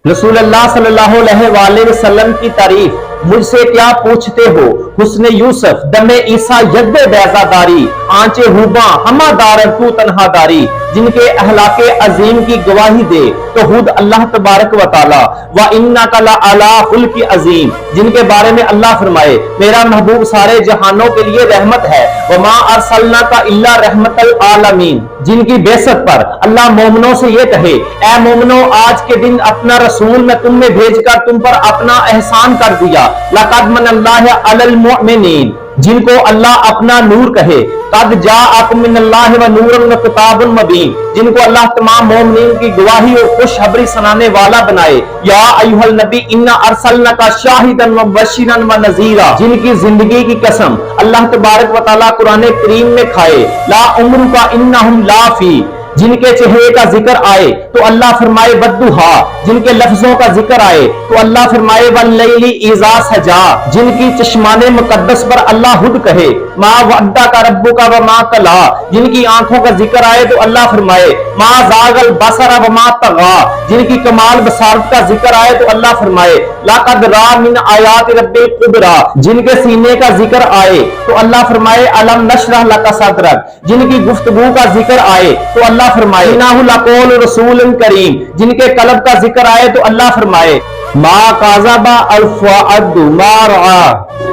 रसूल अल्लाह सल्लल्लाहु अलैहि वसल्लम की तारीफ, मुझसे क्या पूछते हो, हुस्न यूसुफ, दमे ईसा, यद्दे बैजादारी, आंचे हुबा, हमादार तू तन्हादारी, जिनके अहलाके अजीम की गवाही दे तो खुद अल्लाह तबारक व तआला, व इन्नका लअला खुल्क़ि अजीम, जिनके बारे में अल्लाह फरमाए मेरा महबूब सारे जहानों के लिए रहमत है, व मा अरसलनाका इल्ला रहमतल आलमीन, जिनकी बेसत पर अल्लाह मोमिनों से ये कहे ऐ मोमिनो, आज के दिन अपना रसूल मैं तुम में भेजकर तुम पर अपना एहसान कर दिया, लक़द मनल्लाहु अलल मुमिनीन, जिनको अल्लाह अपना नूर कहे, कद जाअकुम मिनल्लाहि व नूरुन व किताबुन मुबीन, जिनको अल्लाह तमाम मोमिनीन की गवाही और खुशखबरी सुनाने वाला बनाए, या अय्युहल नबी इन्ना अरसलनाका शाहिदन व मुबश्शिरन व नज़ीरा, जिनकी जिंदगी की कसम अल्लाह तबारक व तआला कुरान करीम में खाए, ला उम्रुका इन्नहुम लाफी, जिनके चेहरे का जिक्र आए तो अल्लाह फरमाए बद्दुहा, जिनके लफ्जों का जिक्र आए तो अल्लाह फरमाए वल्लैली इज़ा सजा, जिनकी चश्माने मुकद्दस पर अल्लाह हुद कहे, मा वद्दाका रब्बुका व मा कला, जिनकी आंखों का जिक्र आए तो अल्लाह फरमाए मा ज़ागल बसर व मा तगा, जिनकी कमाल बसारत का जिक्र आए तो अल्लाह फरमाए लक़द रा मिन आयाति रब्बिल कुबरा, जिनके सीने का जिक्र आए तो अल्लाह फरमाए अलम नशरह लका सदरक, जिनकी गुफ्तगू का जिक्र आए तो अल्लाह फरमाए इन्नहु लक़ौल रसूलिन करीम, जिनके कलब का जिक्र आए तो अल्लाह फरमाए मा काज़बा अल फ़ुआदु मा रआ,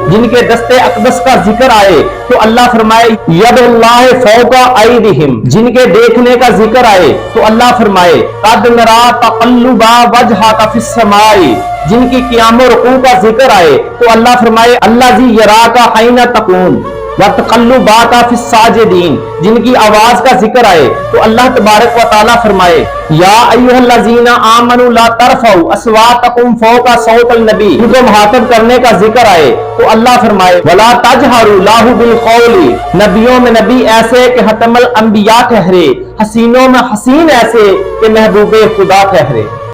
जिनके दस्ते अक़दस का जिक्र आए तो अल्लाह फरमाए यदुल्लाहि फ़ौक़ा अयदिहिम, जिनके देखने का जिक्र आए तो अल्लाह फरमाए क़द नरा तक़ल्लुबा वजहका फ़िस समाई, जिनकी क़ियाम रुकू का जिक्र आए तो अल्लाह फरमाए अल्लज़ी यराका हैना तक़ूम व तक़ल्लुबाका फ़िस साजिदीन, जिनकी आवाज का जिक्र आए तो अल्लाह तबारक व तआला फरमाए या अय्युहल्लज़ीना आमनू ला तरफ़ऊ अस्वातकुम फ़ौक़ा सौतिल नबी, जिनको मुखातब करने का जिक्र आए तो अल्लाह फरमाए वला तजहरू लाहु बिल क़ौली, नबियों में नबी ऐसे कि खतमुल अंबिया ठहरे, हसीनों में हसीन ऐसे कि महबूबे खुदा ठहरे।